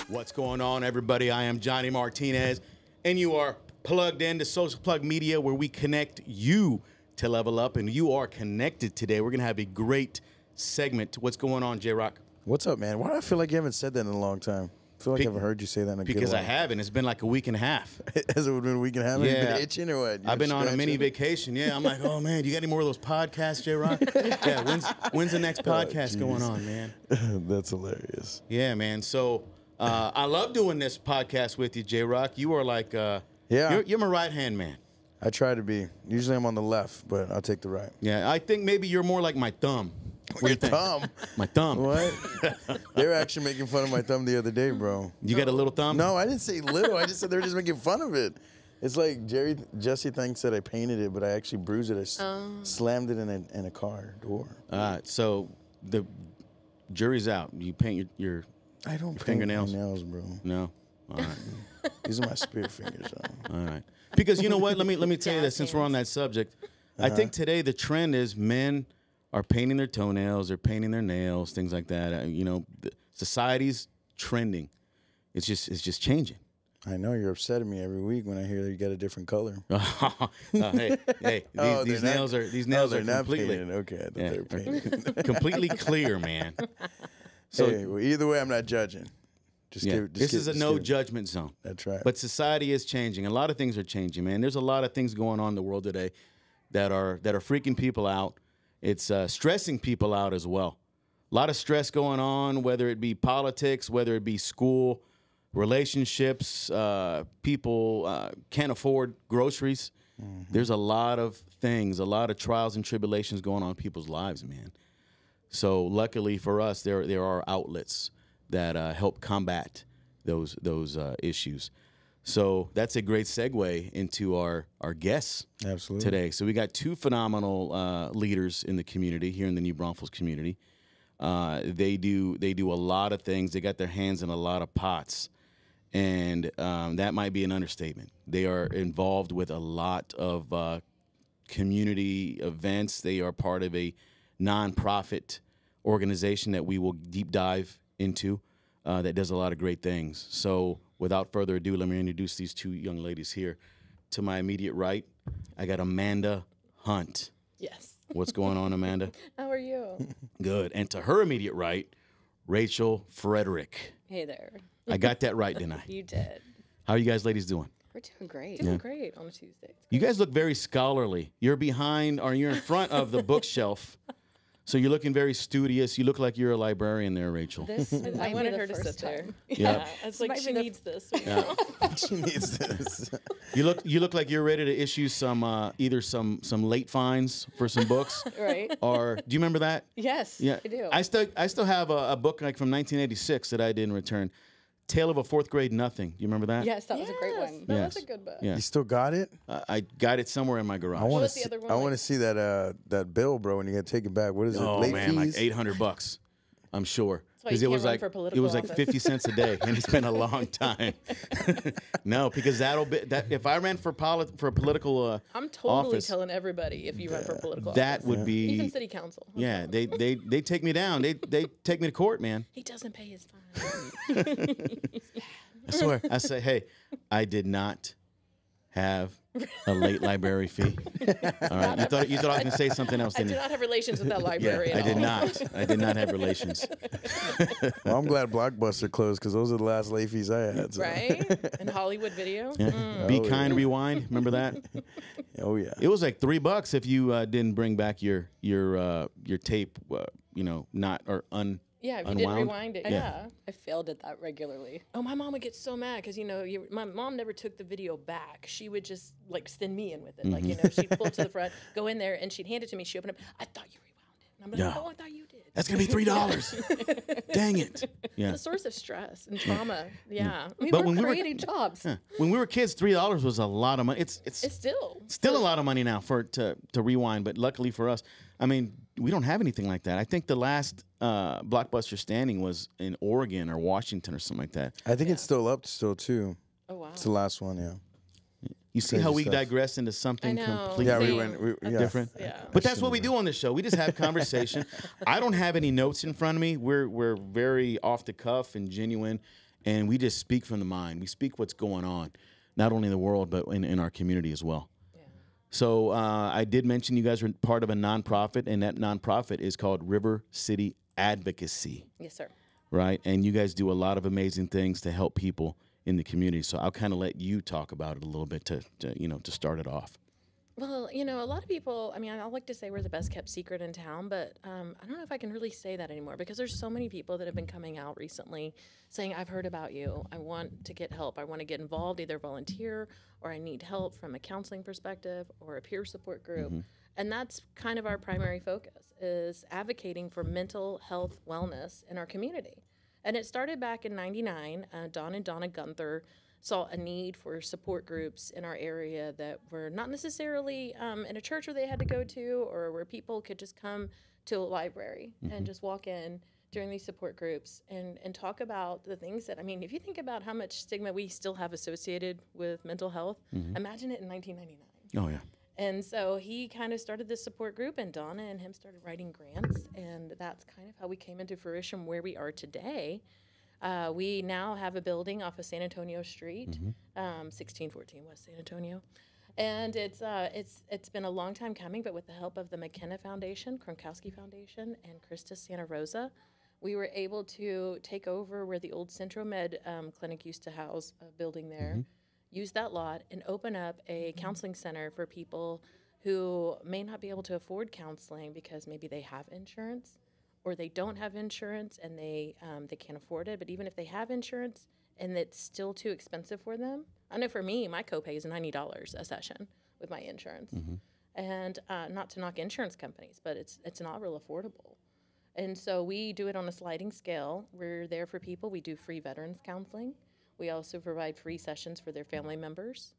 What's going on, everybody? I am Johnny Martinez, and you are plugged into Social Plug Media, where we connect you to level up, and you are connected today. We're going to have a great segment. What's going on, J-Rock? What's up, man? Why do I feel like you haven't said that in a long time? I feel like I haven't heard you say that in a good while. Because I haven't. It's been like a week and a half. Has it been a week and a half? Yeah. Have you been itching or what? I've been on a mini vacation. Yeah, I'm like, oh, man, you got any more of those podcasts, J-Rock? Yeah, when's the next podcast going on, man? That's hilarious. Yeah, man. So I love doing this podcast with you, J-Rock. You are like, you're my right-hand man. I try to be. Usually I'm on the left, but I'll take the right. Yeah, I think maybe you're more like my thumb. Your thumb? My thumb. What? They were actually making fun of my thumb the other day, bro. You got a little thumb? No, I didn't say little. I just said they were just making fun of it. It's like Jesse thinks that I painted it, but I actually bruised it. I slammed it in a car door. So the jury's out. You paint your I don't paint fingernails? my nails, bro. No? All right. These are my spirit fingers, though. All right. Because you know what? Let me tell you this, since we're on that subject. I think today the trend is men are painting their toenails, they're painting their nails, things like that. Society's trending. It's just changing. I know you're upset at me every week when I hear that you got a different color. Hey, these nails are not completely painted. Okay, I thought they were painted. completely clear, man. So hey, well, either way, I'm not judging. This is a no judgment zone. That's right. But society is changing. A lot of things are changing, man. There's a lot of things going on in the world today that are freaking people out. It's stressing people out as well. A lot of stress going on, whether it be politics, whether it be school, relationships, people can't afford groceries. Mm-hmm. There's a lot of things, a lot of trials and tribulations going on in people's lives, man. So luckily for us, there are outlets that help combat those issues. So that's a great segue into our guests today. So we got two phenomenal leaders in the community here in the New Braunfels community. They do a lot of things. They got their hands in a lot of pots, and that might be an understatement. They are involved with a lot of community events. They are part of a nonprofit organization that we will deep dive into that does a lot of great things. So without further ado, let me introduce these two young ladies here. To my immediate right, I got Amanda Hunt. Yes. What's going on, Amanda? How are you? Good. And to her immediate right, Racheal Frederick. Hey there. I got that right, didn't I? You did. How are you guys ladies doing? We're doing great. Doing great on a Tuesday. You guys look very scholarly. You're behind, or you're in front of the bookshelf. So you're looking very studious. You look like you're a librarian there, Racheal. I wanted her to sit there. Yeah. It's like she needs this. Yeah. She needs this. You look like you're ready to issue some either some late fines for some books. Right. Or do you remember that? Yes. Yeah. I do. I still have a book like from 1986 that I didn't return. Tale of a Fourth Grade Nothing. You remember that? Yes, that was a great one. Yes. That's a good book. Yeah. You still got it? I got it somewhere in my garage. I want was the other one I like? want to see that bill, bro. When you got to take it back, what is it? Oh Late man, like fees? $800. I'm sure. why you Because can't run for political like office. 50 cents a day, and it's been a long time. No, because if I ran for a political I'm totally office, telling everybody if you run for political that office. would be Even city council. Yeah, they take me down. They take me to court, man. He doesn't pay his fine. I swear. I say, hey, I did not have a late library fee. All right, you thought I was gonna say something else, I didn't do you? not have relations with that library at I did all. not. I did not have relations. Well, I'm glad Blockbuster closed because those are the last late fees I had. So. Right? And Hollywood Video? Yeah. Be Oh, Kind yeah. Rewind. Remember that? Oh yeah. It was like $3 if you didn't bring back your tape. Not or un. Yeah, if you Unwound? didn't rewind it. Yeah. I failed at that regularly. Oh, my mom would get so mad because, my mom never took the video back. She would just, send me in with it. She'd pull up to the front, go in there, and she'd hand it to me. She'd open it. I thought you rewound it. And I'm like, Yeah. oh, I thought you did. That's gonna be $3. Dang it. Yeah. It's a source of stress and trauma. Yeah. I mean, But we're when we were- creating jobs. When we were kids, $3 was a lot of money. It's It's still. still a lot of money now to rewind, but luckily for us, I mean, we don't have anything like that. I think the last Blockbuster standing was in Oregon or Washington or something like that. I think it's still up too. Oh, wow. It's the last one, yeah. You see Crazy how we stuff. digress into something I know. completely Yeah, we Same. went yeah. different? Yeah. But that's what we do on this show. We just have conversation. I don't have any notes in front of me. We're very off the cuff and genuine, and we just speak from the mind. We speak what's going on, not only in the world, but in our community as well. Yeah. So I did mention you guys are part of a nonprofit, and that nonprofit is called River City Advocacy. Yes, sir. Right? And you guys do a lot of amazing things to help people in the community. So I'll kind of let you talk about it a little bit to start it off. Well, a lot of people, I mean, I like to say we're the best kept secret in town, but I don't know if I can really say that anymore because there's so many people that have been coming out recently saying, I've heard about you. I want to get help. I want to get involved, either volunteer or I need help from a counseling perspective or a peer support group. Mm-hmm. And that's kind of our primary focus is advocating for mental health wellness in our community. And it started back in '99. Don and Donna Gunther saw a need for support groups in our area that were not necessarily in a church where they had to go to or where people could just come to a library and just walk in during these support groups and talk about the things that, I mean, if you think about how much stigma we still have associated with mental health, imagine it in 1999. Oh, yeah. And so he kind of started this support group, and Donna and him started writing grants, and that's kind of how we came into fruition where we are today. We now have a building off of San Antonio Street, 1614 West San Antonio. And it's been a long time coming, but with the help of the McKenna Foundation, Kronkowski Foundation, and Christus Santa Rosa, we were able to take over where the old CentroMed clinic used to house a building there, use that lot, and open up a counseling center for people who may not be able to afford counseling because maybe they have insurance or they don't have insurance and they can't afford it. But even if they have insurance and it's still too expensive for them, I know for me, my copay is $90 a session with my insurance. And not to knock insurance companies, but it's not real affordable. And so we do it on a sliding scale. We're there for people. We do free veterans counseling. We also provide free sessions for their family members.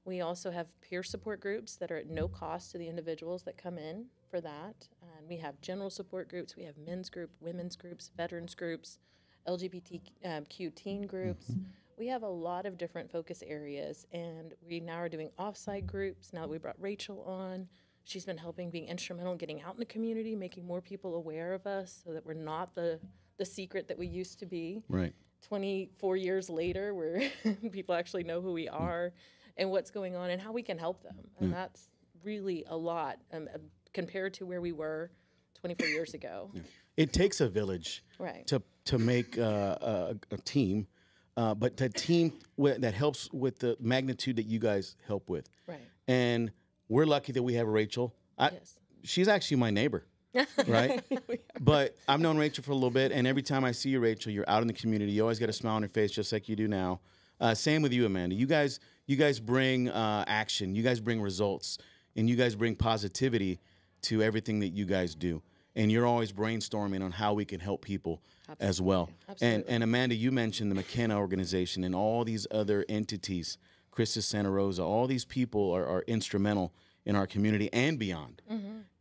We also have peer support groups that are at no cost to the individuals that come in for that. And we have general support groups. We have men's group, women's groups, veterans groups, LGBTQ teen groups. We have a lot of different focus areas, and we now are doing off-site groups. Now that we brought Racheal on, she's been helping, being instrumental in getting out in the community, making more people aware of us so that we're not the secret that we used to be. Right. 24 years later, where people actually know who we are and what's going on and how we can help them. And that's really a lot compared to where we were 24 years ago. It takes a village to make a team, but the team that helps with the magnitude that you guys help with. Right. And we're lucky that we have Racheal. Yes. She's actually my neighbor. Right? But I've known Racheal for a little bit, and every time I see you, Racheal, you're out in the community. You always got a smile on your face, just like you do now. Same with you, Amanda. You guys bring action. You guys bring results, and you guys bring positivity to everything that you guys do. And you're always brainstorming on how we can help people as well. Absolutely. And Amanda, you mentioned the McKenna organization and all these other entities, Christus Santa Rosa. All these people are instrumental in our community and beyond.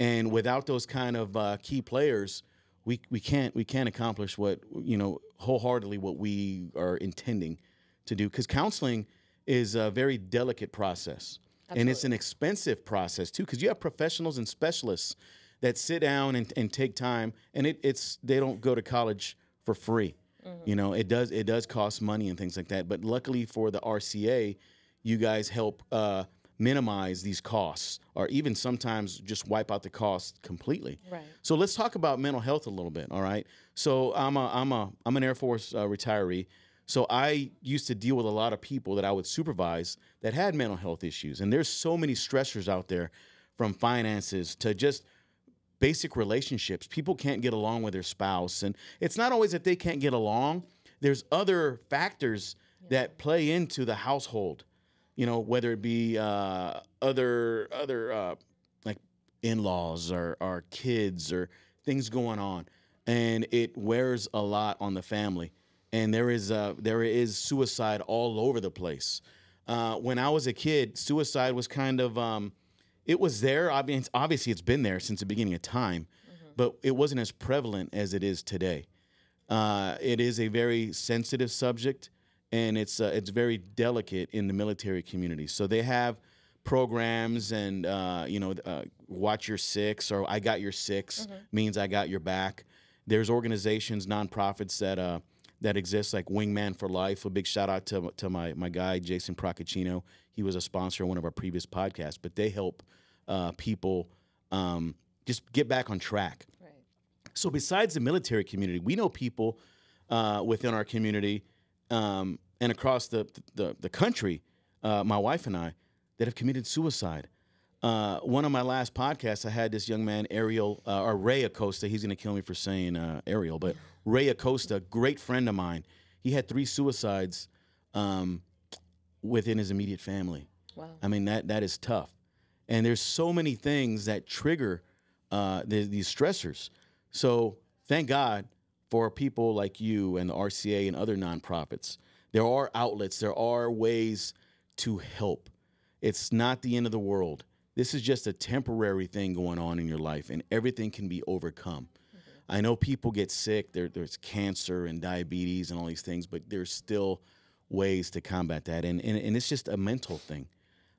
And without those kind of key players, we can't accomplish what, wholeheartedly what we are intending to do. Because counseling is a very delicate process. Absolutely. And it's an expensive process too, because you have professionals and specialists that sit down and take time, and they don't go to college for free. It does cost money and things like that. But luckily for the RCA, you guys help minimize these costs, or even sometimes just wipe out the cost completely. Right. So let's talk about mental health a little bit. All right. So I'm an Air Force retiree. So I used to deal with a lot of people that I would supervise that had mental health issues, and there's so many stressors out there, from finances to just basic relationships. People can't get along with their spouse, and it's not always that they can't get along. There's other factors that play into the household. Whether it be other like in-laws or kids or things going on, and it wears a lot on the family. And there is suicide all over the place. When I was a kid, suicide was kind of it was there. I mean, obviously it's been there since the beginning of time, but it wasn't as prevalent as it is today. It is a very sensitive subject. And it's very delicate in the military community. So they have programs and, watch your six, or I got your six means I got your back. There's organizations, nonprofits that exists, like Wingman for Life. A big shout out to my guy, Jason Procaccino. He was a sponsor on one of our previous podcasts, but they help people just get back on track. Right. So besides the military community, we know people within our community and across the country, my wife and I, that have committed suicide. One of my last podcasts, I had this young man, Ray Acosta. He's going to kill me for saying Ariel, but Ray Acosta, great friend of mine. He had 3 suicides within his immediate family. Wow. I mean, that is tough. And there's so many things that trigger these stressors. So thank God for people like you and the RCA and other nonprofits. There are outlets. There are ways to help. It's not the end of the world. This is just a temporary thing going on in your life, and everything can be overcome. I know people get sick. There's cancer and diabetes and all these things, but there's still ways to combat that, and it's just a mental thing.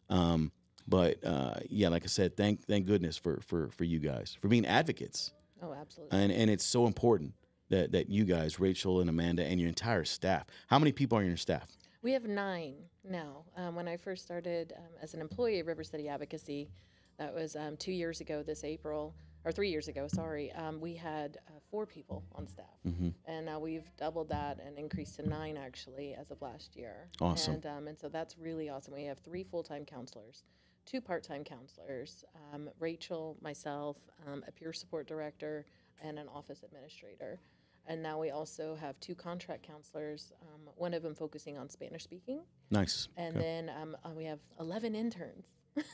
But like I said, thank goodness for you guys for being advocates. Oh, absolutely. And it's so important that you guys, Racheal and Amanda, and your entire staff. How many people are in your staff? We have 9 now. When I first started as an employee at River City Advocacy, that was 2 years ago this April, or 3 years ago, sorry, we had 4 people on staff. Mm-hmm. And now we've doubled that and increased to 9 actually as of last year. Awesome. And so that's really awesome. We have 3 full-time counselors, 2 part-time counselors, Racheal, myself, a peer support director, and an office administrator. And now we also have 2 contract counselors, one of them focusing on Spanish speaking. Nice. And Okay. then we have 11 interns.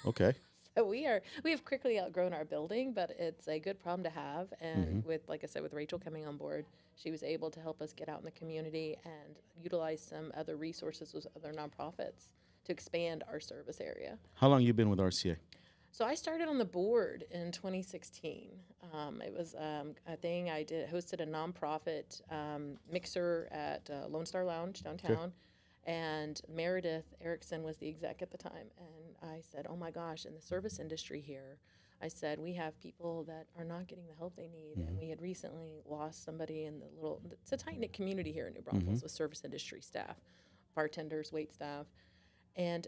Okay. So we have quickly outgrown our building, but it's a good problem to have. And with, like I said, with Racheal coming on board, she was able to help us get out in the community and utilize some other resources with other nonprofits to expand our service area. How long you been with RCA? So I started on the board in 2016. It was a thing I did, hosted a nonprofit mixer at Lone Star Lounge downtown. And Meredith Erickson was the exec at the time. And I said, oh my gosh, in the service industry here, I said, we have people that are not getting the help they need. And we had recently lost somebody in it's a tight-knit community here in New Braunfels with service industry staff, bartenders, wait staff. And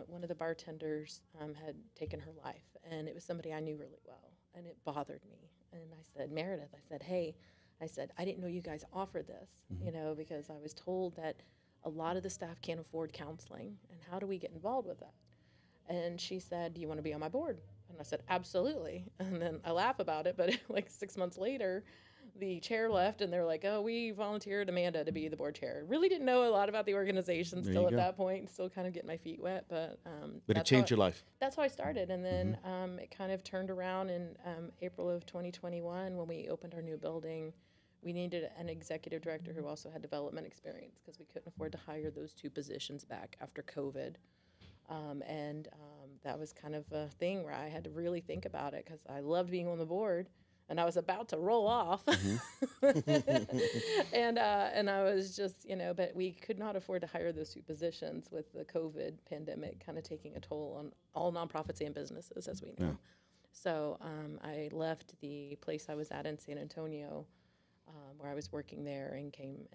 one of the bartenders had taken her life, and it was somebody I knew really well, and it bothered me. And I said, Meredith, I said, hey, I didn't know you guys offered this, because I was told that a lot of the staff can't afford counseling, and how do we get involved with that? And she said, do you want to be on my board? And I said, absolutely. And then I laugh about it, but like 6 months later, the chair left, and they're like, oh, we volunteered Amanda to be the board chair. Really didn't know a lot about the organization still at that point, still kind of getting my feet wet. But it changed your life. That's how I started. And then it kind of turned around in April of 2021 when we opened our new building. We needed an executive director who also had development experience because we couldn't afford to hire those 2 positions back after COVID. That was kind of a thing where I had to really think about it because I loved being on the board. And I was about to roll off, and I was just, but we could not afford to hire those 2 positions with the COVID pandemic kind of taking a toll on all nonprofits and businesses, as we know. Yeah. So I left the place I was at in San Antonio, where I was working there,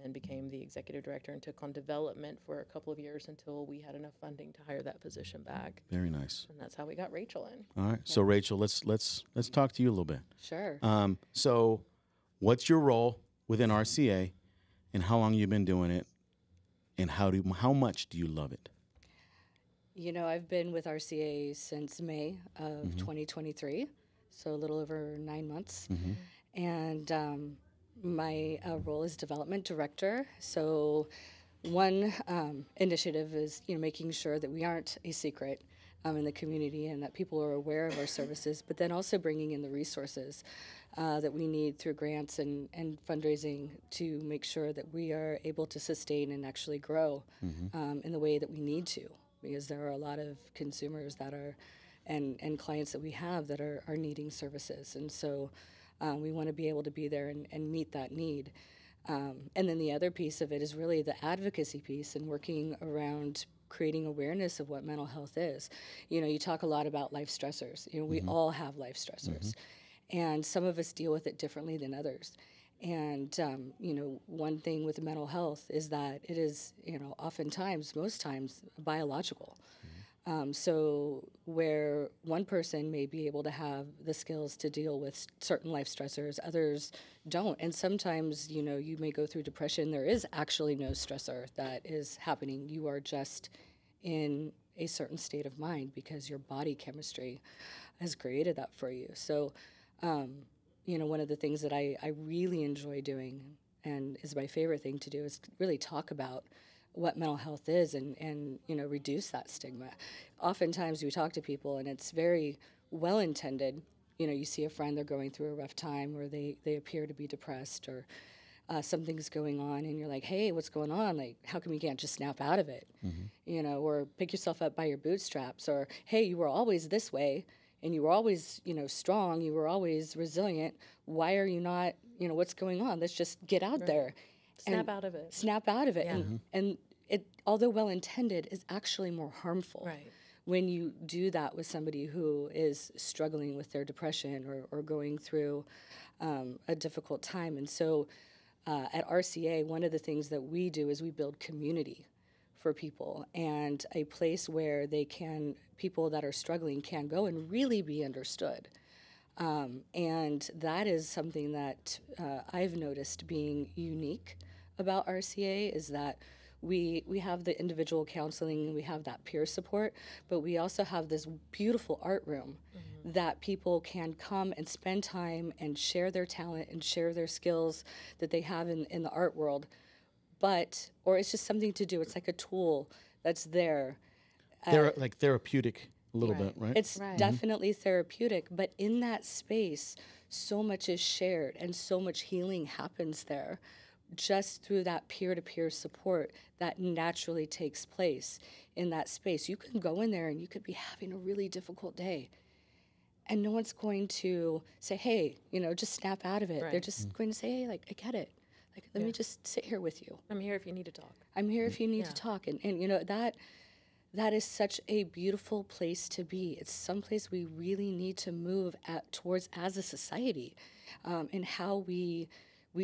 and became the executive director and took on development for a couple of years until we had enough funding to hire that position back. Very nice. And that's how we got Racheal in. All right. So Racheal, let's talk to you a little bit. Sure. So what's your role within RCA, and how long you've been doing it, and how much do you love it? I've been with RCA since May of 2023, so a little over 9 months. And my role is development director. So one initiative is, making sure that we aren't a secret in the community and that people are aware of our services, but then also bringing in the resources that we need through grants and fundraising to make sure that we are able to sustain and actually grow in the way that we need to, because there are a lot of consumers that are and clients that we have that are needing services. And so we want to be able to be there and meet that need. And then the other piece of it is really the advocacy piece and working around creating awareness of what mental health is. You talk a lot about life stressors. We all have life stressors. And some of us deal with it differently than others. And, you know, one thing with mental health is that it is, you know, oftentimes, most times, biological. So where one person may be able to have the skills to deal with certain life stressors, others don't. And sometimes, you know, you may go through depression. There is actually no stressor that is happening. You are just in a certain state of mind because your body chemistry has created that for you. So, you know, one of the things that I really enjoy doing and is my favorite thing to do is really talk about what mental health is and you know, reduce that stigma. Oftentimes we talk to people and it's very well intended. You know, you see a friend, they're going through a rough time or they appear to be depressed or something's going on and you're like, hey, what's going on? Like, how come you can't just snap out of it? You know, or pick yourself up by your bootstraps, or hey, you were always this way and you were always, you know, strong, you were always resilient. Why are you not, you know, what's going on? Let's just get out there. Snap out of it. Snap out of it. Yeah. And it, although well-intended, is actually more harmful Right. when you do that with somebody who is struggling with their depression or going through a difficult time. And so at RCA, one of the things that we do is we build community for people and a place where they can, people that are struggling can go and really be understood. And that is something that I've noticed being unique about RCA is that we have the individual counseling and we have that peer support, but we also have this beautiful art room that people can come and spend time and share their talent and share their skills that they have in the art world. But, or it's just something to do. It's like a tool that's there. Like therapeutic a little bit, right? It's definitely therapeutic, but in that space, so much is shared and so much healing happens there just through that peer-to-peer support that naturally takes place in that space. You can go in there and you could be having a really difficult day and no one's going to say, hey, you know, just snap out of it. Right. They're just going to say, hey, like, I get it. Like, let me just sit here with you. I'm here if you need to talk. I'm here if you need to talk. And you know, that is such a beautiful place to be. It's someplace we really need to move towards as a society, and how we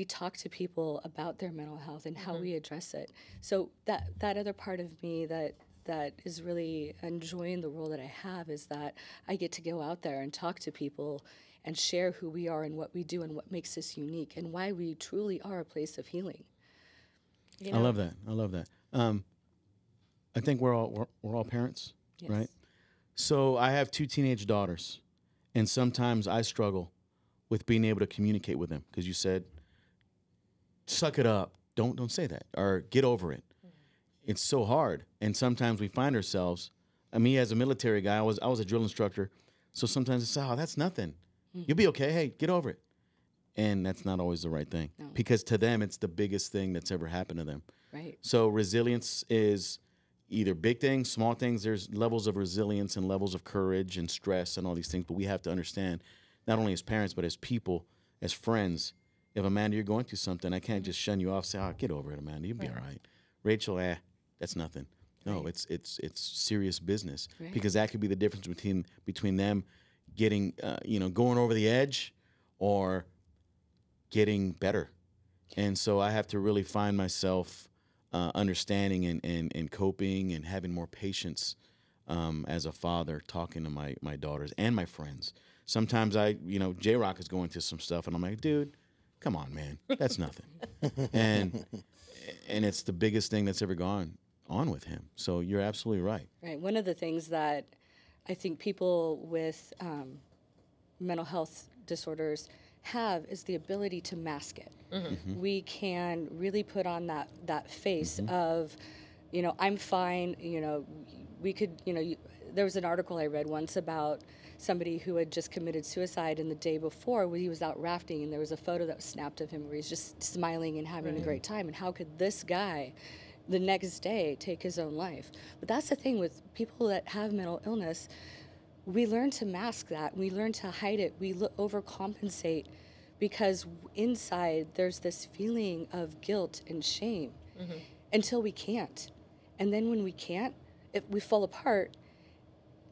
talk to people about their mental health and how we address it. So that other part of me that is really enjoying the role that I have is that I get to go out there and talk to people and share who we are and what we do and what makes us unique and why we truly are a place of healing. You know? I love that. I love that. I think we're all parents, Yes. right? So I have 2 teenage daughters, and sometimes I struggle with being able to communicate with them because you said, "Suck it up, don't say that," or "Get over it." It's so hard, and sometimes we find ourselves. I mean, as a military guy, I was a drill instructor, so sometimes it's, "Oh, that's nothing. You'll be okay. Hey, get over it." And that's not always the right thing because to them, it's the biggest thing that's ever happened to them. Right. So resilience is either big things, small things. There's levels of resilience and levels of courage and stress and all these things. But we have to understand, not only as parents, but as people, as friends, if, Amanda, you're going through something, I can't just shun you off, say, "Oh, get over it, Amanda. You'll be all right." Racheal, that's nothing. No, it's serious business because that could be the difference between them getting, going over the edge or getting better. And so I have to really find myself understanding and coping and having more patience as a father, talking to my daughters and my friends. Sometimes J-Rock is going through some stuff and I'm like, dude, come on, man, that's nothing. and it's the biggest thing that's ever gone on with him. So you're absolutely right. Right. One of the things that I think people with mental health disorders have is the ability to mask it. We can really put on that face of, I'm fine. We could, there was an article I read once about somebody who had just committed suicide, and the day before he was out rafting, and there was a photo that was snapped of him where he's just smiling and having a great time. And how could this guy the next day take his own life? But that's the thing with people that have mental illness. We learn to mask that. We learn to hide it. We overcompensate because inside there's this feeling of guilt and shame until we can't. And then when we can't, we fall apart.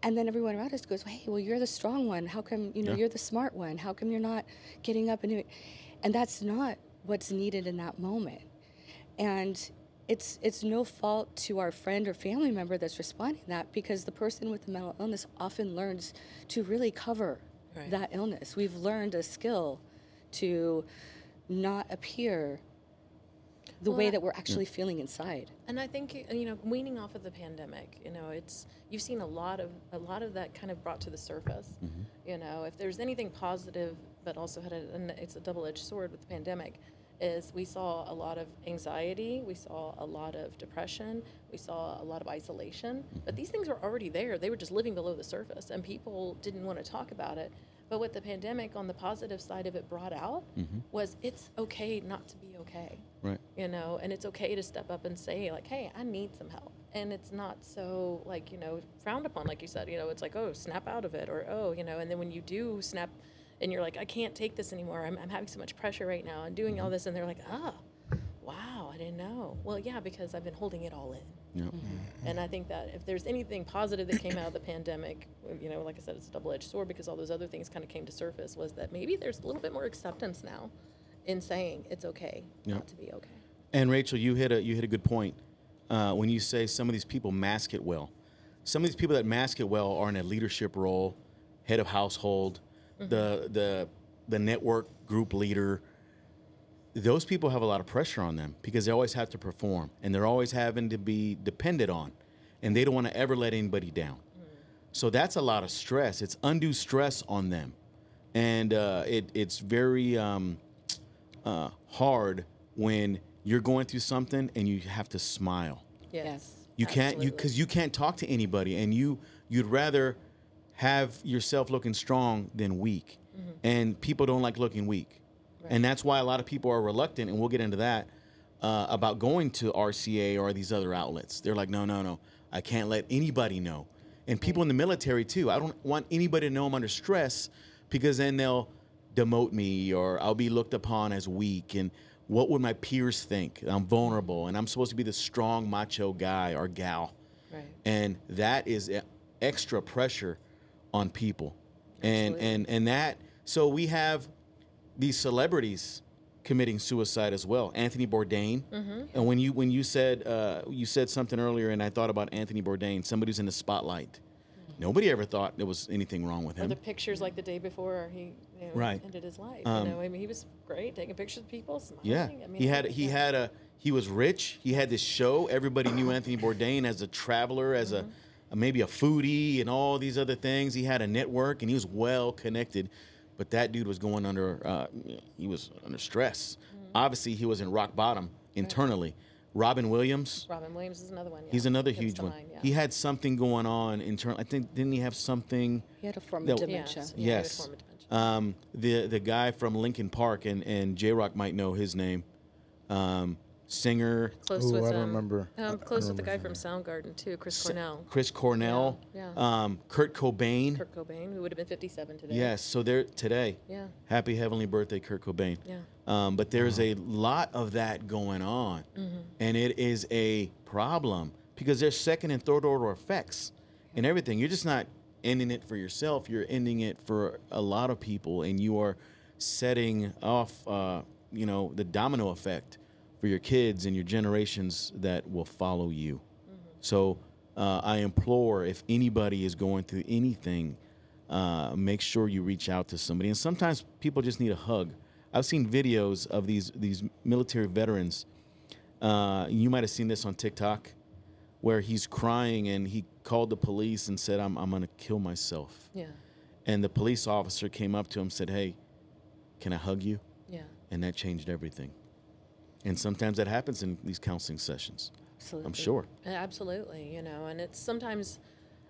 And then everyone around us goes, hey, well, you're the strong one. How come, you're the smart one? How come you're not getting up and doing it? And that's not what's needed in that moment. And it's no fault to our friend or family member that's responding to that, because the person with the mental illness often learns to really cover that illness. We've learned a skill to not appear the way that we're actually feeling inside. And I think, you know, weaning off of the pandemic, you know, you've seen a lot of that kind of brought to the surface. You know, if there's anything positive, but also it's a double-edged sword with the pandemic, is we saw a lot of anxiety, we saw a lot of depression, we saw a lot of isolation, but these things were already there. They were just living below the surface, and people didn't want to talk about it. But what the pandemic, on the positive side of it, brought out was it's okay not to be okay. Right. You know, and it's okay to step up and say, like, hey, I need some help. And it's not so, like, you know, frowned upon, like you said. You know, it's like, oh, snap out of it, or, oh, you know, and then when you do snap and you're like, I can't take this anymore. I'm having so much pressure right now and doing all this. And they're like, oh, wow, I didn't know. Well, yeah, because I've been holding it all in. Yep. And I think that if there's anything positive that came out of the pandemic, you know, like I said, it's a double-edged sword, because all those other things kind of came to surface, was that maybe there's a little bit more acceptance now in saying it's okay not to be okay. And Racheal, you hit a good point when you say some of these people mask it well. Some of these people that mask it well are in a leadership role, head of household, the network group leader. Those people have a lot of pressure on them because they always have to perform, and they're always having to be depended on, and they don't want to ever let anybody down. So that's a lot of stress. It's undue stress on them, and it's very hard when you're going through something and you have to smile. Yes. You can't, because you can't talk to anybody, and you'd rather have yourself looking strong than weak, and people don't like looking weak. And that's why a lot of people are reluctant, and we'll get into that, about going to RCA or these other outlets. They're like, no, I can't let anybody know. And people in the military, too. I don't want anybody to know I'm under stress, because then they'll demote me, or I'll be looked upon as weak. And what would my peers think? I'm vulnerable, and I'm supposed to be the strong, macho guy or gal. Right. And that is extra pressure on people. And that, so we have these celebrities committing suicide as well. Anthony Bourdain. And when you said something earlier, and I thought about Anthony Bourdain, somebody who's in the spotlight. Nobody ever thought there was anything wrong with him. Or the pictures like the day before he ended his life. You know, I mean, he was great taking pictures of people, smiling. Yeah, I mean, he was rich. He had this show. Everybody knew Anthony Bourdain as a traveler, as maybe a foodie, and all these other things. He had a network, and he was well connected. But that dude was going under, he was under stress. Obviously, he was in rock bottom internally. Robin Williams. Robin Williams is another one. Yeah. He's another huge one. Mind, yeah. He had something going on internally. I think, didn't he have something? He had a form of dementia. Yes. Yeah, Yes. he had a form of dementia. The guy from Linkin Park, and J-Rock might know his name. Singer. Close Ooh, with I don't remember. Close with the guy from Soundgarden too, Chris Cornell. Chris Cornell. Yeah. Kurt Cobain. Kurt Cobain, who would have been 57 today. Yes, so they're today. Yeah. Happy heavenly birthday, Kurt Cobain. Yeah. But there's a lot of that going on, and it is a problem because there's second and third order effects and everything. You're just not ending it for yourself. You're ending it for a lot of people, and you are setting off, the domino effect for your kids and your generations that will follow you. So I implore, if anybody is going through anything, make sure you reach out to somebody. And sometimes people just need a hug. I've seen videos of these military veterans. You might have seen this on TikTok, where he's crying and he called the police and said, I'm going to kill myself. Yeah. And the police officer came up to him and said, hey, can I hug you? Yeah. And that changed everything. And sometimes that happens in these counseling sessions. Absolutely. I'm sure. Absolutely, and it's sometimes,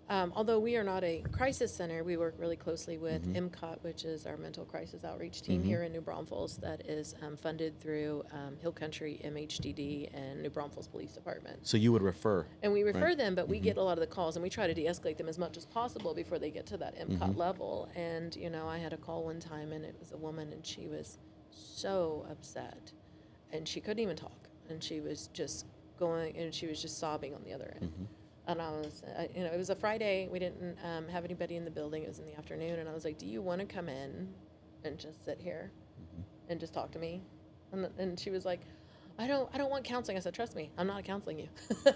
although we are not a crisis center, we work really closely with MCOT, which is our mental crisis outreach team here in New Braunfels, that is funded through Hill Country, MHDD, and New Braunfels Police Department. So you would refer. And we refer them, but we get a lot of the calls, and we try to de-escalate them as much as possible before they get to that MCOT level. And, I had a call one time, and it was a woman, and she was so upset. And she couldn't even talk, and she was just going, and she was just sobbing on the other end. And I was, it was a Friday. We didn't have anybody in the building. It was in the afternoon, and I was like, "Do you want to come in and just sit here and just talk to me?" And she was like, I don't want counseling. I said, trust me, I'm not counseling you.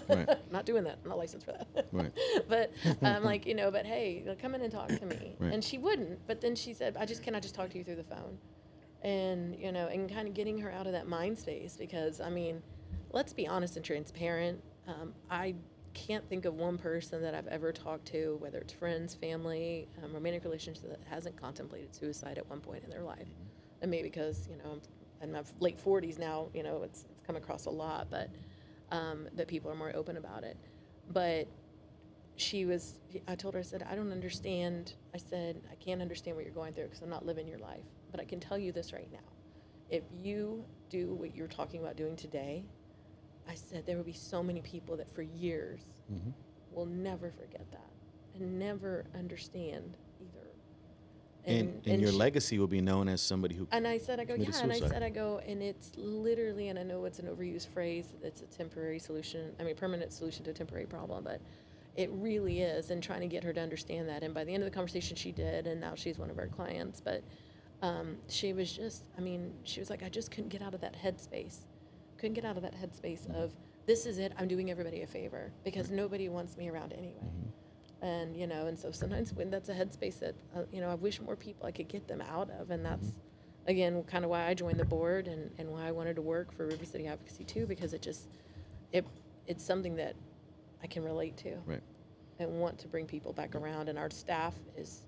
Right. I'm not doing that. I'm not licensed for that. Right. But I'm like, but hey, come in and talk to me. Right. And she wouldn't. But then she said, can I just talk to you through the phone? And, and kind of getting her out of that mind space because, I mean, let's be honest and transparent. I can't think of one person that I've ever talked to, whether it's friends, family, romantic relationships, that hasn't contemplated suicide at one point in their life. And maybe because, I'm in my late 40s now, it's come across a lot, but that people are more open about it. But I told her, I said, I don't understand. I said, I can't understand what you're going through because I'm not living your life. But I can tell you this right now. If you do what you're talking about doing today, I said there will be so many people that for years will never forget that and never understand either. And your legacy will be known as somebody who And I said, committed and suicide. and it's literally, and I know it's an overused phrase, it's a temporary solution, permanent solution to a temporary problem, but it really is, and trying to get her to understand that. And by the end of the conversation, she did, and now she's one of our clients. But she was just, she was like, I just couldn't get out of that headspace. Couldn't get out of that headspace of, this is it, I'm doing everybody a favor, because nobody wants me around anyway. And, and so sometimes when that's a headspace that, I wish more people I could get them out of. And that's, again, kind of why I joined the board and why I wanted to work for River City Advocacy too, because it's something that I can relate to. Right. And want to bring people back around. And our staff is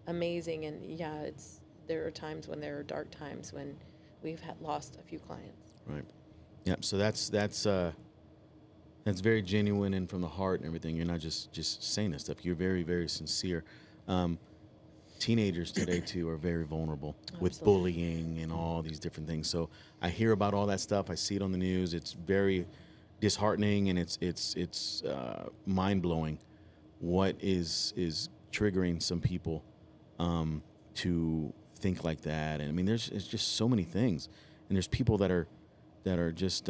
amazing. And yeah, there are times when there are dark times when we've lost a few clients. Right. Yeah. So that's very genuine and from the heart and everything. You're not just saying that stuff. You're very, very sincere. Teenagers today too are very vulnerable with bullying and all these different things. So I hear about all that stuff. I see it on the news. It's very disheartening, and it's mind blowing. What is triggering some people to think like that? And it's just so many things. And there's people that are just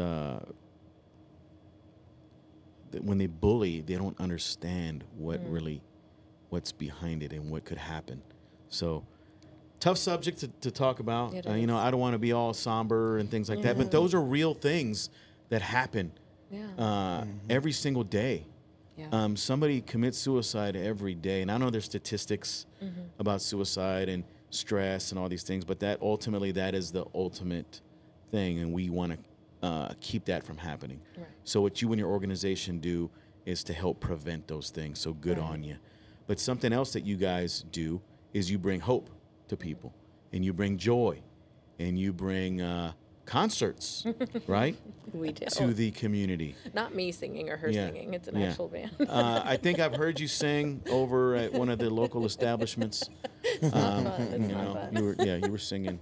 when they bully, they don't understand what's behind it and what could happen. So tough subject to talk about. I don't want to be all somber and things like that, but those are real things that happen every single day. Yeah. Somebody commits suicide every day, and I know there's statistics about suicide and stress and all these things, but that is the ultimate thing, and we want to keep that from happening. Right. So what you and your organization do is to help prevent those things. So good on you. But something else that you guys do is you bring hope to people, and you bring joy, and you bring concerts, right? We do. To the community. Not me singing or her singing. It's an actual band. I think I've heard you sing over at one of the local establishments. It's not fun. It's not fun. You were singing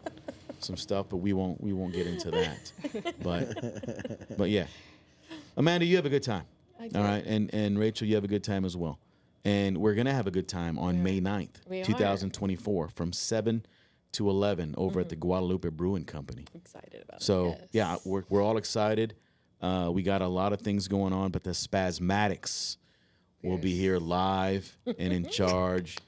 some stuff, but we won't get into that. But yeah, Amanda, you have a good time. I do. All right, and Racheal, you have a good time as well. And we're gonna have a good time on May 9th, 2024, from 7 to 11 over at the Guadalupe Brewing Company. Excited about it. So yeah, we're all excited. We got a lot of things going on, but the Spazmatics will be here live and in charge,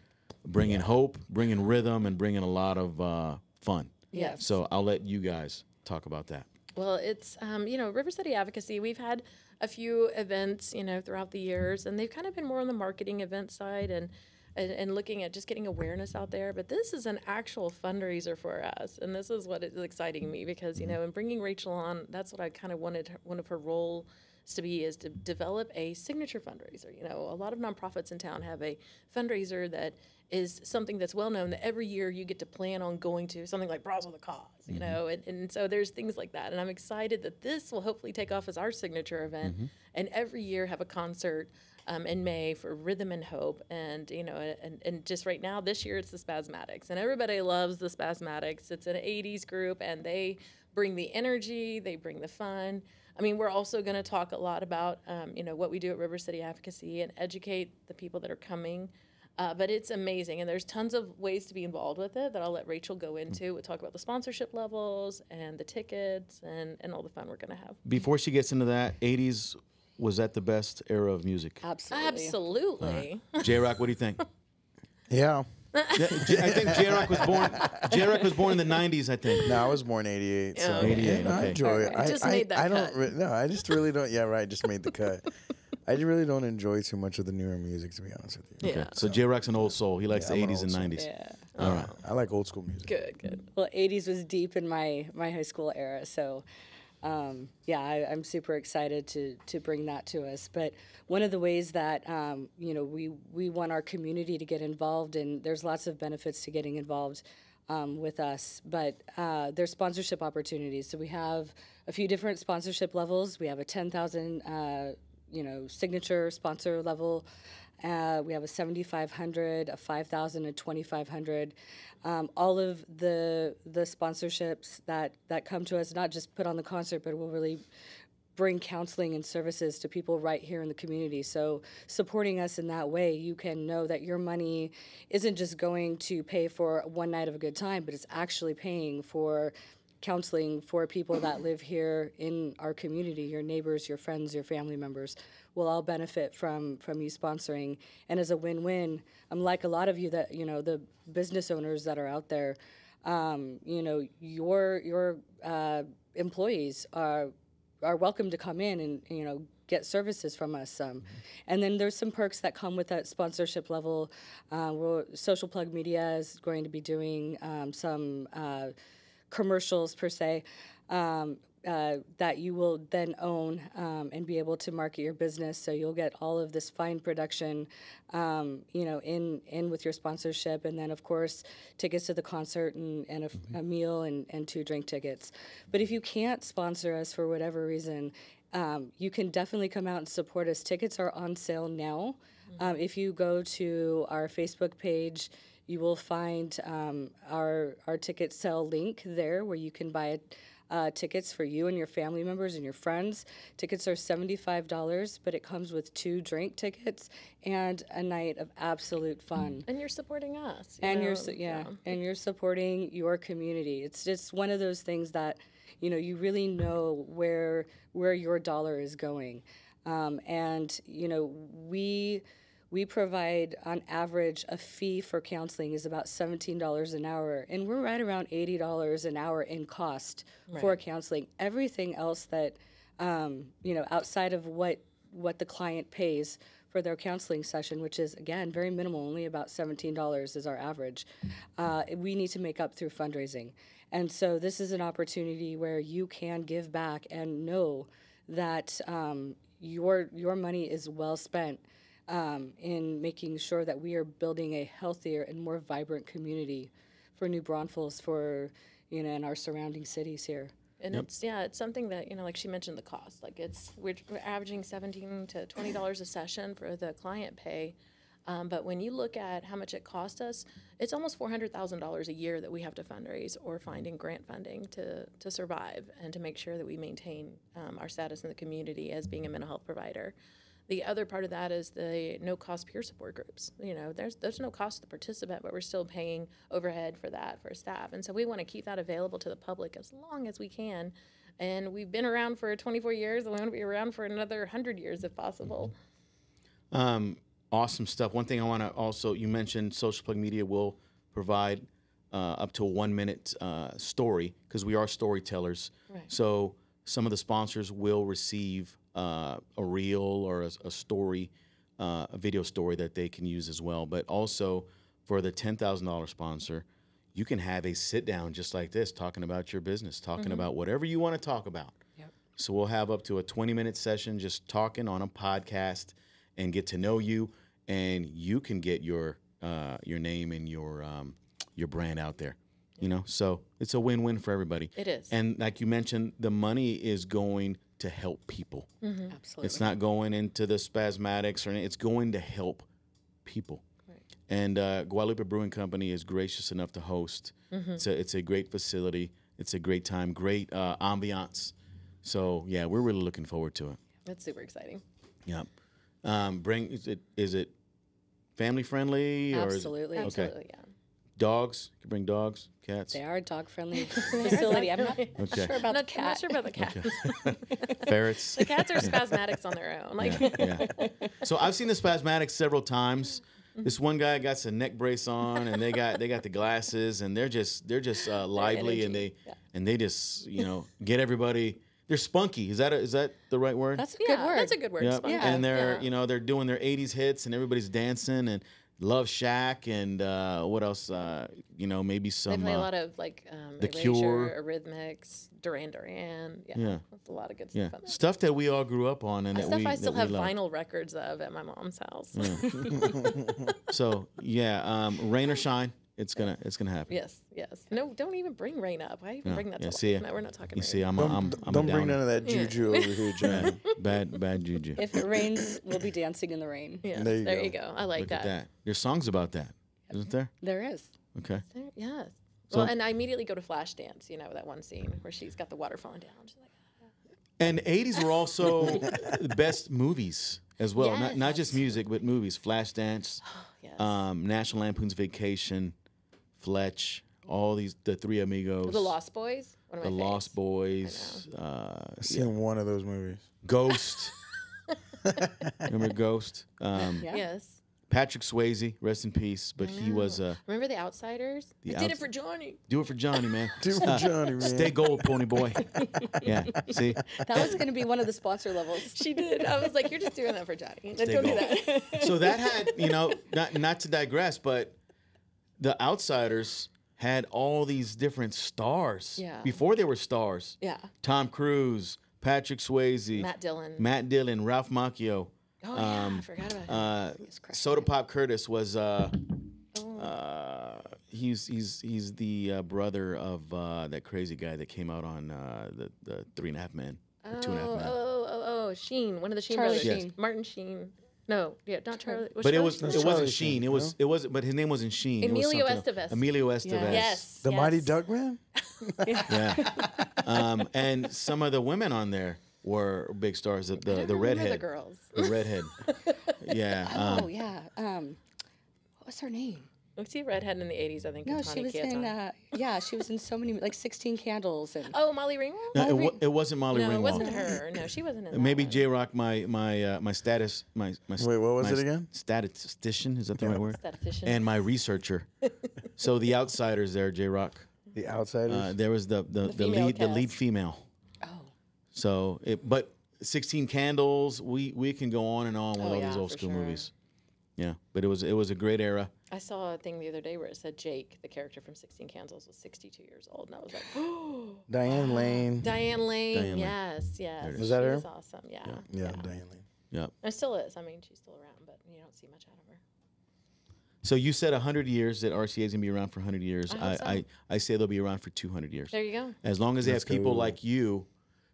bringing hope, bringing rhythm, and bringing a lot of fun. Yes. So I'll let you guys talk about that. Well, it's, River City Advocacy, we've had a few events, throughout the years, and they've kind of been more on the marketing event side and looking at just getting awareness out there. But this is an actual fundraiser for us, and this is what is exciting me because, in bringing Racheal on, that's what I kind of wanted one of her roles to be, is to develop a signature fundraiser. A lot of nonprofits in town have a fundraiser that is something that's well known, that every year you get to plan on going to, something like Bras with a Cause, and so there's things like that. And I'm excited that this will hopefully take off as our signature event, and every year have a concert in May for Rhythm and Hope. And, and just right now, this year it's the Spazmatics, and everybody loves the Spazmatics. It's an 80s group, and they bring the energy, they bring the fun. We're also going to talk a lot about, what we do at River City Advocacy and educate the people that are coming. But it's amazing, and there's tons of ways to be involved with it that I'll let Racheal go into. We'll talk about the sponsorship levels and the tickets and all the fun we're going to have. Before she gets into that, 80s, was that the best era of music? Absolutely. Absolutely. J-Rock, what do you think? Yeah, I think J-Rock was born. J-Rock was born in the '90s, I think. No, I was born '88. So Okay. 88, I okay. enjoy it. Alright, just made that I don't. cut. No, I just really don't. Yeah, right. Just made the cut. I really don't enjoy too much of the newer music, to be honest with you. Yeah. Okay. So J-Rock's an old soul. He likes Yeah, the I'm an '80s and old soul. '90s. Yeah. All right. I like old school music. Good. Well, 80s was deep in my high school era, so yeah, I'm super excited to bring that to us. But one of the ways that we want our community to get involved, and there's lots of benefits to getting involved with us, but there's sponsorship opportunities. So we have a few different sponsorship levels. We have a 10,000 signature sponsor level. We have a 7,500, a 5,000, a 2,500. All of the sponsorships that come to us, not just put on the concert, but will really bring counseling and services to people right here in the community. So supporting us in that way, you can know that your money isn't just going to pay for one night of a good time, but it's actually paying for counseling for people that live here in our community. Your neighbors, your friends, your family members will all benefit from you sponsoring. And as a win-win, like a lot of you that, the business owners that are out there, your employees are welcome to come in and, get services from us. And then there's some perks that come with that sponsorship level. Social Plug Media is going to be doing some commercials per se that you will then own and be able to market your business. So you'll get all of this fine production, in with your sponsorship, and then of course tickets to the concert and a meal and 2 drink tickets. But if you can't sponsor us for whatever reason, you can definitely come out and support us. Tickets are on sale now. If you go to our Facebook page, you will find our ticket sale link there where you can buy tickets for you and your family members and your friends. Tickets are $75, but it comes with 2 drink tickets and a night of absolute fun. And you're supporting us. And you're supporting your community. It's just one of those things that you really know where your dollar is going. We provide, on average, a fee for counseling is about $17 an hour, and we're right around $80 an hour in cost for counseling. Everything else that, outside of what the client pays for their counseling session, which is, again, very minimal, only about $17 is our average, we need to make up through fundraising. And so this is an opportunity where you can give back and know that your money is well spent in making sure that we are building a healthier and more vibrant community for New Braunfels, for and our surrounding cities here. And it's something that like she mentioned, the cost. Like we're averaging $17 to $20 a session for the client pay, but when you look at how much it costs us, it's almost $400,000 a year that we have to fundraise or find in grant funding to survive and to make sure that we maintain our status in the community as being a mental health provider. The other part of that is the no-cost peer support groups. There's no cost to the participant, but we're still paying overhead for that for staff. And so we want to keep that available to the public as long as we can. And we've been around for 24 years, and we want to be around for another 100 years if possible. Awesome stuff. One thing I want to also, you mentioned Social Plug Media will provide up to a 1-minute story, because we are storytellers. Right. So some of the sponsors will receive a reel or a story, a video story that they can use as well. But also for the $10,000 sponsor, you can have a sit down just like this, talking about your business, talking about whatever you want to talk about. Yep. So we'll have up to a 20-minute session just talking on a podcast and get to know you, and you can get your name and your brand out there. So it's a win-win for everybody. It is. And like you mentioned, the money is going to help people. Absolutely. It's not going into the Spazmatics or anything. It's going to help people. Right. And Guadalupe Brewing Company is gracious enough to host. It's a great facility. It's a great time, great ambiance. So yeah, we're really looking forward to it. That's super exciting. Yep. Is it family friendly? Absolutely. Or is it, okay. Absolutely, yeah. Dogs? You can bring dogs, cats. They are a dog-friendly facility. I'm not sure about the I'm cat. not sure about the cat. Ferrets. The cats are Spazmatics on their own. Yeah. So I've seen the Spazmatics several times. This one guy got some neck brace on, and they got the glasses, and they're just lively, and they just get everybody. They're spunky. Is that the right word? That's a good word. That's a good word. Yep. Spunky. And they're doing their 80s hits, and everybody's dancing, and Love Shack, and what else? Maybe some. They play a lot of The Cure, Eurythmics, Duran Duran. Yeah, that's a lot of good stuff on there. Stuff that we all grew up on, and I still have vinyl records of at my mom's house. Yeah. So rain or shine, it's gonna happen. Yes. No, don't even bring rain up. Why even bring that? No, we're not talking. You rain. see, I'm don't bring none of that juju over here, John. bad juju. If it rains, we'll be dancing in the rain. Yeah, there you go. I like Look at that. There's songs about that, isn't there? There is. Okay. Yes. So- Well, and I immediately go to Flashdance. That one scene where she's got the water falling down. She's like, And 80s were also the best movies as well. Yes. Not just music, but movies. Flashdance, yes. National Lampoon's Vacation, Fletch, all the Three Amigos. The Lost Boys. One of my The faves. Lost Boys. I've seen one of those movies. Ghost. Remember Ghost? Yes. Patrick Swayze, rest in peace. But he was. Remember The Outsiders? The I did it for Johnny. Do it for Johnny, man. Do it for Johnny, man. Stay gold, pony boy. Yeah. See? That was going to be one of the sponsor levels. She did. I was like, you're just doing that for Johnny. Let's Stay go do gold. that. So that had, not to digress, but the Outsiders had all these different stars. Yeah. Before they were stars. Yeah. Tom Cruise, Patrick Swayze, Matt Dillon. Ralph Macchio. Oh, yeah. I forgot about him. Soda Pop Curtis was he's the brother of that crazy guy that came out on the 3.5 Men, or 2.5 Men. Oh, Sheen, one of the Sheen Charlie brothers. Sheen. Martin Sheen. No, not Charlie. But it Charlie wasn't Sheen? Sheen. It was but his name wasn't Sheen. Emilio it was something- Estevez. Emilio Estevez. Yes. The Mighty Duck Man? Yeah. And some of the women on there were big stars. The Remember redhead. the girls. The redhead. Yeah. Oh, yeah. What was her name? Was she redhead in the 80s, I think? No, in she Tawny was Keaton. she was in so many, like 16 Candles. And Oh, Molly Ringwald? No, it wasn't Molly No, it Ringwald. wasn't her. No, she wasn't in that Maybe one. J Rock, my status, my Wait, what was my it again? Statistician, is that the right word? Statistician. And my researcher. So the Outsiders there, J Rock. The Outsiders? There was the female lead cast. female. oh, So but 16 Candles, we can go on and on with Oh, all yeah, these old for school sure. movies. Yeah, but it was a great era. I saw a thing the other day where it said Jake, the character from 16 Candles, was 62 years old. And I was like, oh. Diane Lane. Diane Lane. Diane Lane. Yes. There it is. Was that She her? was awesome. Yeah. Yeah, Diane Lane. Yep. It still is. I mean, she's still around, but you don't see much out of her. So you said 100 years, that RCA is going to be around for 100 years. I hope so. I say they'll be around for 200 years. There you go. As long as they Let's have people go. like you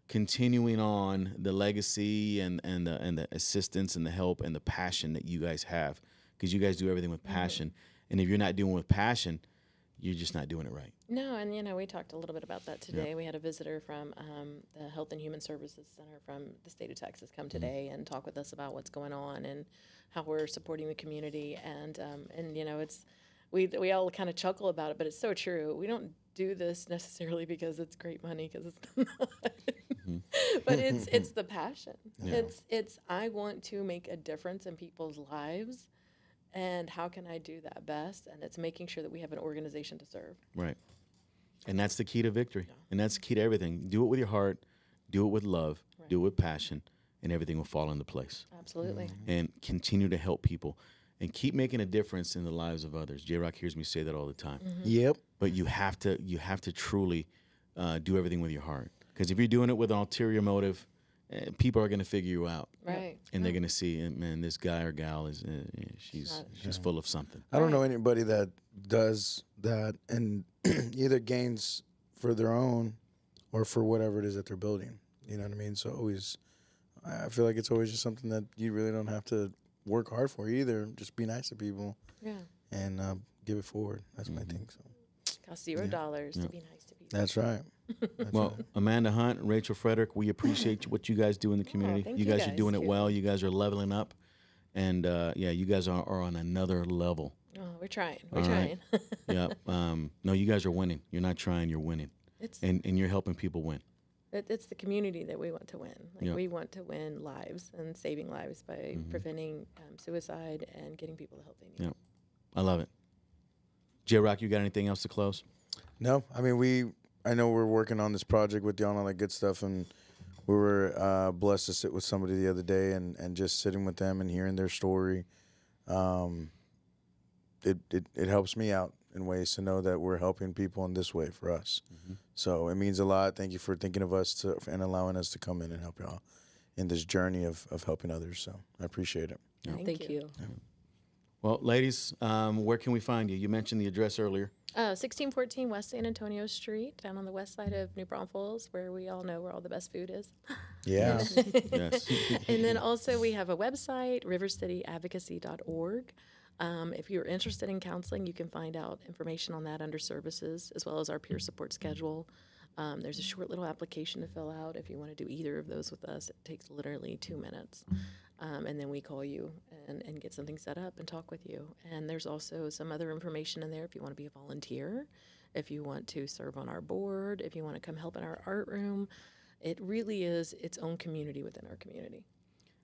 continuing on the legacy and the assistance and the help and the passion that you guys have, because you guys do everything with passion. And if you're not doing it with passion, you're just not doing it right. No, and we talked a little bit about that today. We had a visitor from the Health and Human Services Center from the state of Texas come today and talk with us about what's going on and how we're supporting the community. And it's we all kind of chuckle about it, but it's so true. We don't do this necessarily because it's great money, because it's not. But it's the passion. Yeah. It's I want to make a difference in people's lives. And how can I do that best? And it's making sure that we have an organization to serve. Right. And that's the key to victory. And that's the key to everything. Do it with your heart. Do it with love. Right. Do it with passion. And everything will fall into place. Absolutely. And continue to help people. And keep making a difference in the lives of others. J-Rock hears me say that all the time. Yep. But you have to truly do everything with your heart. Because if you're doing it with an ulterior motive, people are going to figure you out. Right. And they're going to see, man, this guy or gal is she's full of something. I don't know anybody that does that and either gains for their own or for whatever it is that they're building. You know what I mean? So I feel like it's always just something that you really don't have to work hard for either. Just be nice to people. Yeah. And give it forward. That's my thing. So Costs $0 to be nice to people. that's right. That's Well, right. Amanda Hunt, Rachel Frederick, we appreciate what you guys do in the community. thank you you guys are guys. doing it Thank you. well. You guys are leveling up. And, you guys are on another level. Oh, we're trying. We're All trying. right. Yeah. No, you guys are winning. You're not trying. You're winning. It's And you're helping people win. It's the community that we want to win. Like Yeah. we want to win lives and saving lives by preventing suicide and getting people the help they need. Yeah. I love it. J-Rock, you got anything else to close? No, I mean, I know we're working on this project with you and all that good stuff, and we were blessed to sit with somebody the other day and just sitting with them and hearing their story. It helps me out in ways to know that we're helping people in this way for us. So it means a lot. Thank you for thinking of us and allowing us to come in and help y'all in this journey of helping others. So I appreciate it. Thank you. Well, ladies, where can we find you? You mentioned the address earlier. 1614 West San Antonio Street, down on the west side of New Braunfels, where we all know where all the best food is. Yeah. Yes. And then also we have a website, rivercityadvocacy.org. If you're interested in counseling, you can find out information on that under services, as well as our peer support schedule. There's a short little application to fill out if you want to do either of those with us. It takes literally 2 minutes. And then we call you and get something set up and talk with you. And there's also some other information in there if you want to be a volunteer, if you want to serve on our board, if you want to come help in our art room. It really is its own community within our community.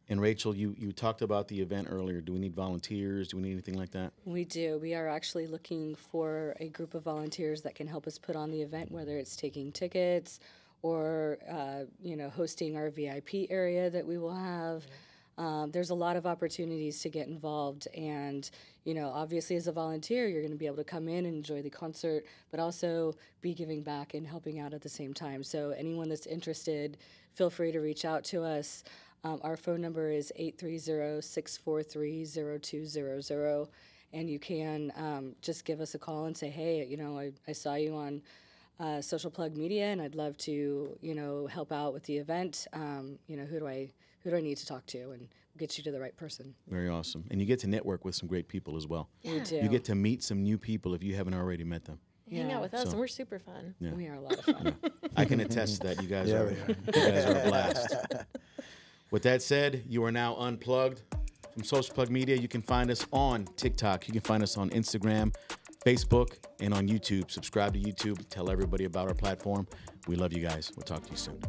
And Racheal, you talked about the event earlier. Do we need volunteers? Do we need anything like that? We do. We are actually looking for a group of volunteers that can help us put on the event, whether it's taking tickets or, hosting our VIP area that we will have. There's a lot of opportunities to get involved. And, obviously as a volunteer, you're going to be able to come in and enjoy the concert, but also be giving back and helping out at the same time. So anyone that's interested, feel free to reach out to us. Our phone number is 830-643-0200, and you can just give us a call and say, hey, I saw you on Social Plug Media, and I'd love to, help out with the event. Who do I need to talk to, and get you to the right person. Very awesome. And you get to network with some great people as well. We do. You get to meet some new people if you haven't already met them. Hang out with us, So- and we're super fun. Yeah. We are a lot of fun. I can attest to that. You guys Yeah, are we are. you guys are a blast. With that said, you are now unplugged from Social Plug Media. You can find us on TikTok. You can find us on Instagram, Facebook, and on YouTube. Subscribe to YouTube. Tell everybody about our platform. We love you guys. We'll talk to you soon.